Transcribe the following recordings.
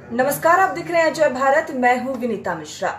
नमस्कार, आप दिख रहे हैं जय भारत। मैं हूं विनीता मिश्रा।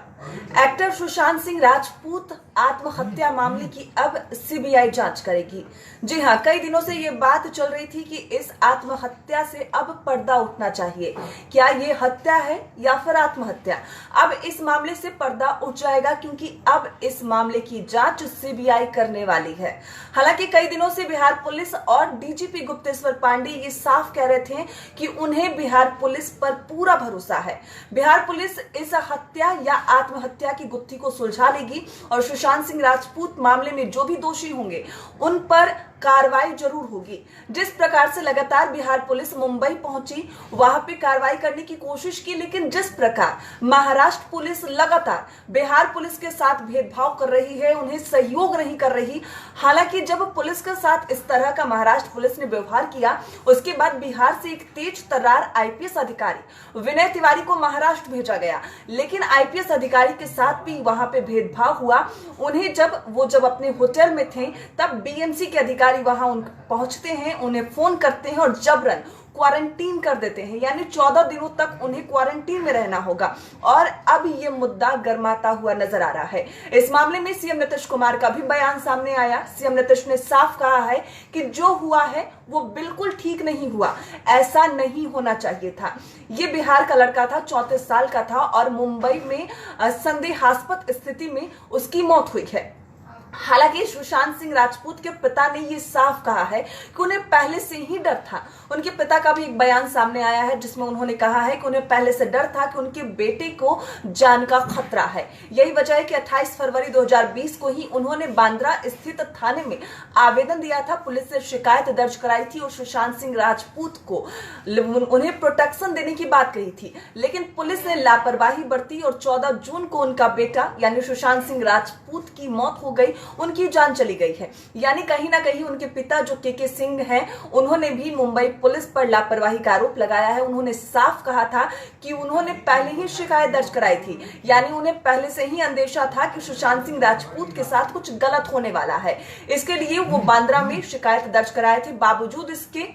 एक्टर सुशांत सिंह राजपूत आत्महत्या मामले की अब सीबीआई जांच करेगी। जी हां, कई दिनों से ये बात चल रही थी कि इस आत्महत्या से अब पर्दा उठना चाहिए। क्या ये हत्या है या फिर आत्महत्या? अब इस मामले से पर्दा उठ जाएगा क्योंकि अब इस मामले की जांच सीबीआई करने वाली है। हालांकि कई दिनों से बिहार पुलिस और डीजीपी गुप्तेश्वर पांडे ये साफ कह रहे थे कि उन्हें बिहार पुलिस पर पूरा भरोसा है। बिहार पुलिस इस हत्या या आत्महत्या की गुत्थी को सुलझा लेगी और सुशांत सिंह राजपूत मामले में जो भी दोषी होंगे उन पर कार्रवाई जरूर होगी। जिस प्रकार से लगातार बिहार पुलिस मुंबई पहुंची, वहां पे कार्रवाई करने की कोशिश की, लेकिन जिस प्रकार महाराष्ट्र पुलिस लगातार बिहार पुलिस के साथ भेदभाव कर रही है, उन्हें सहयोग नहीं कर रही। हालांकि जब पुलिस के साथ इस तरह का महाराष्ट्र पुलिस ने व्यवहार किया, उसके बाद बिहार से एक तेज तर्रार आईपीएस अधिकारी विनय तिवारी को महाराष्ट्र भेजा गया। लेकिन आईपीएस अधिकारी के साथ भी वहां पे भेदभाव हुआ। उन्हें जब अपने होटल में थे, तब बीएमसी के अधिकारी वहां पहुंचते हैं, उन्हें फोन करते हैं और जबरन क्वारंटीन कर देते हैं, यानी 14 दिनों तक उन्हें क्वारंटीन में रहना होगा। और अब ये मुद्दा गर्माता हुआ नजर आ रहा है। इस मामले में सीएम नीतीश कुमार का भी बयान सामने आया। सीएम नीतीश ने साफ कहा है कि जो हुआ है वो बिल्कुल ठीक नहीं हुआ, ऐसा नहीं होना चाहिए था। ये बिहार का लड़का था, 34 साल का था और मुंबई में संदेहास्पद स्थिति में उसकी मौत हुई है। हालांकि सुशांत सिंह राजपूत के पिता ने यह साफ कहा है कि उन्हें पहले से ही डर था। उनके पिता का भी एक बयान सामने आया है जिसमें उन्होंने कहा है कि उन्हें पहले से डर था कि उनके बेटे को जान का खतरा है। यही वजह है कि 28 फरवरी 2020 को ही उन्होंने बांद्रा स्थित थाने में आवेदन दिया था, पुलिस से शिकायत दर्ज कराई थी और सुशांत सिंह राजपूत को उन्हें प्रोटेक्शन देने की बात कही थी। लेकिन पुलिस ने लापरवाही बरती और 14 जून को उनका बेटा यानी सुशांत सिंह राजपूत की मौत हो गई, उनकी जान चली गई है। यानी कहीं ना कहीं उनके पिता जो के सिंह हैं, उन्होंने भी मुंबई पुलिस पर लापरवाही का आरोप लगाया है। उन्होंने साफ कहा था कि उन्होंने पहले ही शिकायत दर्ज कराई थी, यानी उन्हें पहले से ही अंदेशा था कि सुशांत सिंह राजपूत के साथ कुछ गलत होने वाला है। इसके लिए वो बांद्रा में शिकायत दर्ज कराए थे। बावजूद इसके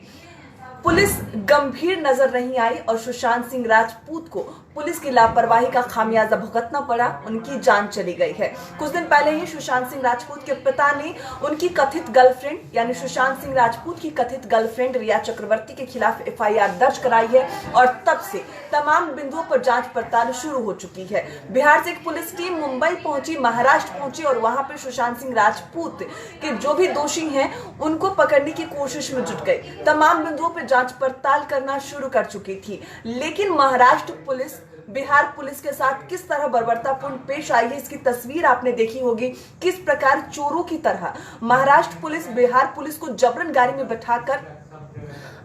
पुलिस गंभीर नजर नहीं आई और सुशांत सिंह राजपूत को पुलिस की लापरवाही का खामियाजा भुगतना पड़ा, उनकी जान चली गई है। कुछ दिन पहले ही सुशांत सिंह राजपूत के पिता ने उनकी कथित गर्लफ्रेंड यानी सुशांत सिंह राजपूत की कथित गर्लफ्रेंड रिया चक्रवर्ती के खिलाफ एफआईआर दर्ज कराई है और तब से तमाम बिंदुओं पर जांच पड़ताल शुरू हो चुकी है। बिहार से एक पुलिस टीम मुंबई पहुंची, महाराष्ट्र पहुंची और वहां पर सुशांत सिंह राजपूत के जो भी दोषी हैं उनको पकड़ने की कोशिश में जुट गई। तमाम बिंदुओं पर जांच पड़ताल करना शुरू कर चुकी थी। लेकिन महाराष्ट्र पुलिस बिहार पुलिस के साथ किस तरह बर्बरतापूर्ण पेश आई है, इसकी तस्वीर आपने देखी होगी। किस प्रकार चोरों की तरह महाराष्ट्र पुलिस बिहार पुलिस को जबरन गाड़ी में बैठाकर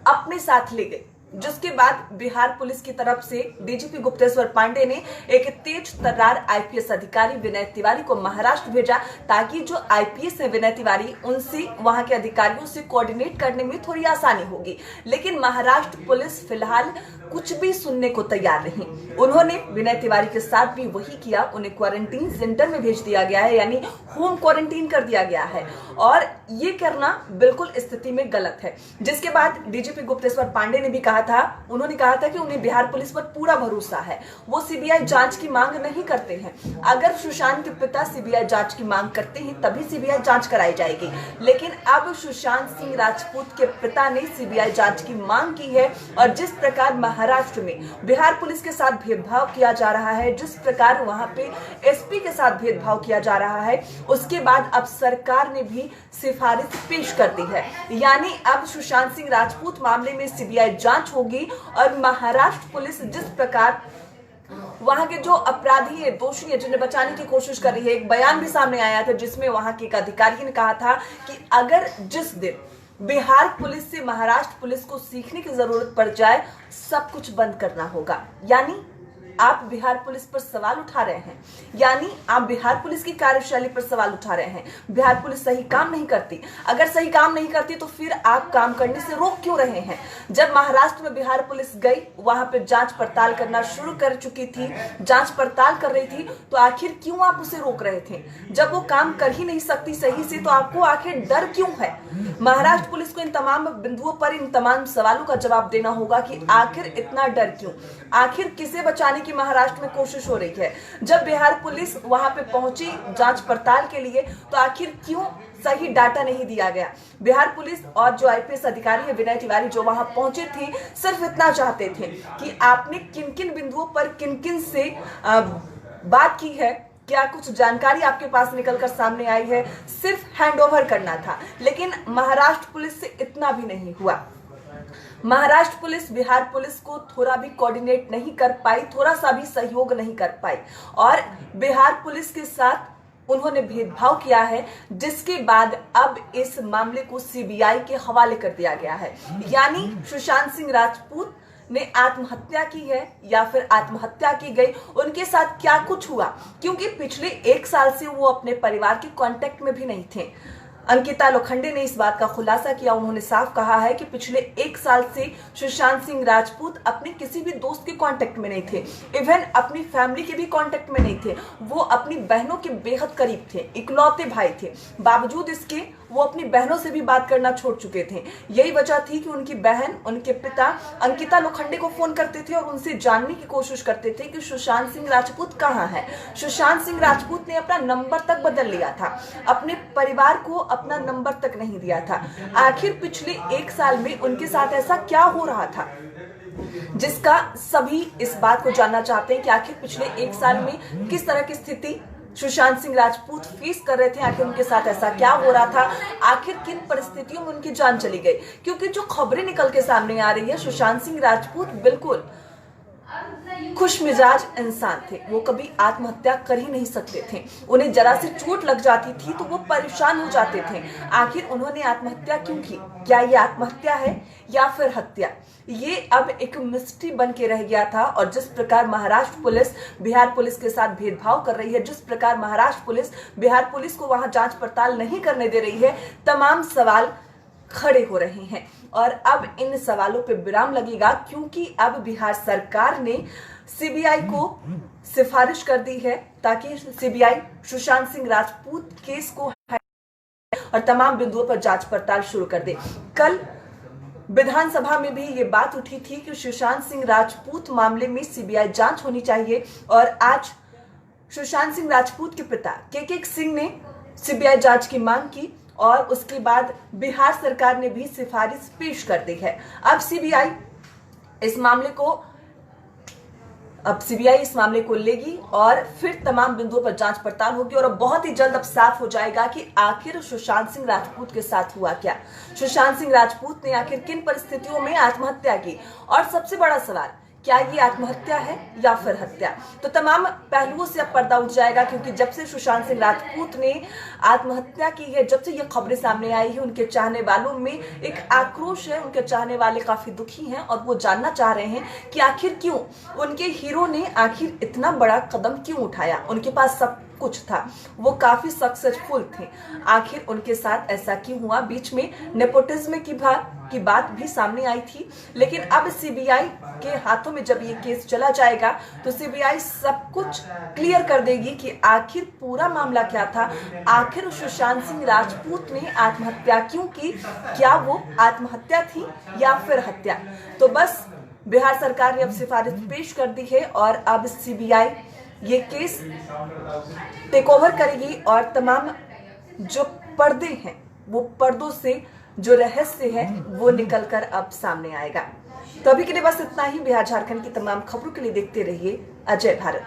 अपने साथ ले गई, जिसके बाद बिहार पुलिस की तरफ से डीजीपी गुप्तेश्वर पांडे ने एक तेज तर्रार आईपीएस अधिकारी विनय तिवारी को महाराष्ट्र भेजा, ताकि जो आईपीएस है विनय तिवारी, उनसे वहां के अधिकारियों से कोऑर्डिनेट करने में थोड़ी आसानी होगी। लेकिन महाराष्ट्र पुलिस फिलहाल कुछ भी सुनने को तैयार नहीं। उन्होंने विनय तिवारी के साथ भी वही किया, उन्हें क्वारंटीन सेंटर में भेज दिया गया है, यानी होम क्वारंटीन कर दिया गया है और ये करना बिल्कुल स्थिति में गलत है। जिसके बाद डीजीपी गुप्तेश्वर पांडे ने भी उन्होंने कहा था कि उन्हें बिहार पुलिस पर पूरा भरोसा है, वो सीबीआई जांच की मांग नहीं करते हैं। अगर सुशांत के पिता सीबीआई जांच की मांग करते हैं तभी सीबीआई जांच कराई जाएगी। लेकिन अब सुशांत सिंह राजपूत के पिता ने सीबीआई जांच की मांग की है और जिस प्रकार महाराष्ट्र में बिहार पुलिस के साथ भेदभाव किया जा रहा है, जिस प्रकार वहां पे एसपी के साथ भेदभाव किया जा रहा है, उसके बाद अब सरकार ने भी सिफारिश पेश कर दी है। यानी अब सुशांत सिंह राजपूत मामले में सीबीआई जांच होगी और महाराष्ट्र पुलिस जिस प्रकार वहां के जो अपराधी है, दोषी है, जिन्हें बचाने की कोशिश कर रही है। एक बयान भी सामने आया था जिसमें वहां के एक अधिकारी ने कहा था कि अगर जिस दिन बिहार पुलिस से महाराष्ट्र पुलिस को सीखने की जरूरत पड़ जाए, सब कुछ बंद करना होगा। यानी आप बिहार पुलिस पर सवाल उठा रहे हैं, यानी आप बिहार पुलिस की कार्यशैली पर सवाल उठा रहे हैं। बिहार पुलिस सही काम नहीं करती। अगर सही काम नहीं करती तो फिर आप काम करने से रोक क्यों रहे हैं? जब महाराष्ट्र में बिहार पुलिस गई, वहां पर जांच पड़ताल करना शुरू कर चुकी थी, जांच पड़ताल कर रही थी, तो आखिर क्यों आप उसे रोक रहे थे? जब वो काम कर ही नहीं सकती सही से, तो आपको आखिर डर क्यों है? महाराष्ट्र पुलिस को इन तमाम बिंदुओं पर इन तमाम सवालों का जवाब देना होगा कि आखिर इतना डर क्यों? आखिर किसे बचाने की महाराष्ट्र में कोशिश हो रही है? जब बिहार पुलिस वहां पे पहुंची जांच पड़ताल के लिए, तो आखिर क्यों सही डाटा नहीं दिया गया? बिहार पुलिस और जो आईपीएस अधिकारी है विनय तिवारी, जो वहां पहुंचे थे, सिर्फ इतना चाहते थे कि आपने किन किन बिंदुओं पर किन किन से बात की है, क्या कुछ जानकारी आपके पास निकलकर सामने आई है, सिर्फ हैंडओवर करना था। लेकिन महाराष्ट्र पुलिस से इतना भी नहीं हुआ। महाराष्ट्र पुलिस बिहार पुलिस को थोड़ा भी कोऑर्डिनेट नहीं कर पाई, थोड़ा सा भी सहयोग नहीं कर पाई, और बिहार पुलिस के साथ उन्होंने भेदभाव किया है, जिसके बाद अब इस मामले को सीबीआई के हवाले कर दिया गया है। यानी सुशांत सिंह राजपूत ने आत्महत्या की है या फिर आत्महत्या की गई, उनके साथ क्या कुछ हुआ, क्योंकि पिछले 1 साल से वो अपने परिवार के कांटेक्ट में भी नहीं थे। अंकिता लोखंडे ने इस बात का खुलासा किया। उन्होंने साफ कहा है कि पिछले 1 साल से सुशांत सिंह राजपूत अपने किसी भी दोस्त के कांटेक्ट में नहीं थे, इवन अपनी फैमिली के भी कांटेक्ट में नहीं थे। वो अपनी बहनों के बेहद करीब थे, इकलौते भाई थे। बावजूद इसके वो अपनी बहनों से भी बात करना छोड़ चुके थे। यही वजह थी कि उनकी बहन, उनके पिता अंकिता लोखंडे को फोन करते थे और उनसे जानने की कोशिश करते थे कि सुशांत सिंह राजपूत कहाँ है। सुशांत सिंह राजपूत ने अपना नंबर तक बदल लिया था, अपने परिवार को अपना नंबर तक नहीं दिया था। आखिर पिछले 1 साल में उनके साथ ऐसा क्या हो रहा था जिसका सभी इस बात को जानना चाहते हैं कि आखिर पिछले 1 साल में किस तरह की स्थिति सुशांत सिंह राजपूत फेस कर रहे थे, आखिर उनके साथ ऐसा क्या हो रहा था, आखिर किन परिस्थितियों में उनकी जान चली गई। क्योंकि जो खबरें निकल के सामने आ रही है, सुशांत सिंह राजपूत बिल्कुल खुश मिजाज इंसान थे, वो कभी आत्महत्या कर ही नहीं सकते थे। उन्हें जरा से चोट लग जाती थी तो वो परेशान हो जाते थे। आखिर उन्होंने आत्महत्या क्यों की? क्या ये आत्महत्या है या फिर हत्या? ये अब एक मिस्ट्री बन के रह गया था। और जिस प्रकार महाराष्ट्र पुलिस बिहार पुलिस के साथ भेदभाव कर रही है, जिस प्रकार महाराष्ट्र पुलिस बिहार पुलिस को वहां जांच पड़ताल नहीं करने दे रही है, तमाम सवाल खड़े हो रहे हैं। और अब इन सवालों पे विराम लगेगा, क्योंकि अब बिहार सरकार ने सीबीआई को सिफारिश कर दी है ताकि सीबीआई सुशांत सिंह राजपूत केस को और तमाम बिंदुओं पर जांच पड़ताल शुरू कर दे। कल विधानसभा में भी ये बात उठी थी कि सुशांत सिंह राजपूत मामले में सीबीआई जांच होनी चाहिए, और आज सुशांत सिंह राजपूत के पिता के सिंह ने सीबीआई जांच की मांग की, और उसके बाद बिहार सरकार ने भी सिफारिश पेश कर दी है। अब सीबीआई इस मामले को लेगी और फिर तमाम बिंदुओं पर जांच पड़ताल होगी, और अब बहुत ही जल्द अब साफ हो जाएगा कि आखिर सुशांत सिंह राजपूत के साथ हुआ क्या। सुशांत सिंह राजपूत ने आखिर किन परिस्थितियों में आत्महत्या की, और सबसे बड़ा सवाल, क्या ये आत्महत्या है या फिर हत्या? तो तमाम पहलुओं से अब पर्दा उठ जाएगा, क्योंकि जब से सुशांत सिंह राजपूत ने आत्महत्या की है, जब से ये खबरें सामने आई है, उनके चाहने वालों में एक आक्रोश है। उनके चाहने वाले काफी दुखी हैं और वो जानना चाह रहे हैं कि आखिर क्यों उनके हीरो ने आखिर इतना बड़ा कदम क्यों उठाया। उनके पास सब कुछ था, वो काफी सक्सेसफुल थे, आखिर उनके साथ ऐसा क्यों हुआ? बीच में नेपोटिज्म की बात भी सामने आई थी, लेकिन अब सीबीआई के हाथों में जब ये केस चला जाएगा तो सीबीआई सब कुछ क्लियर कर देगी कि आखिर पूरा मामला क्या था, आखिर सुशांत सिंह राजपूत ने आत्महत्या क्यों की, क्या वो आत्महत्या थी या फिर हत्या। तो बस बिहार सरकार ने अब सिफारिश पेश कर दी है, और अब सीबीआई ये केस टेक ओवर करेगी, और तमाम जो पर्दे हैं, वो पर्दों से जो रहस्य है वो निकलकर अब सामने आएगा। तो अभी के लिए बस इतना ही। बिहार झारखंड की तमाम खबरों के लिए देखते रहिए अजय भारत।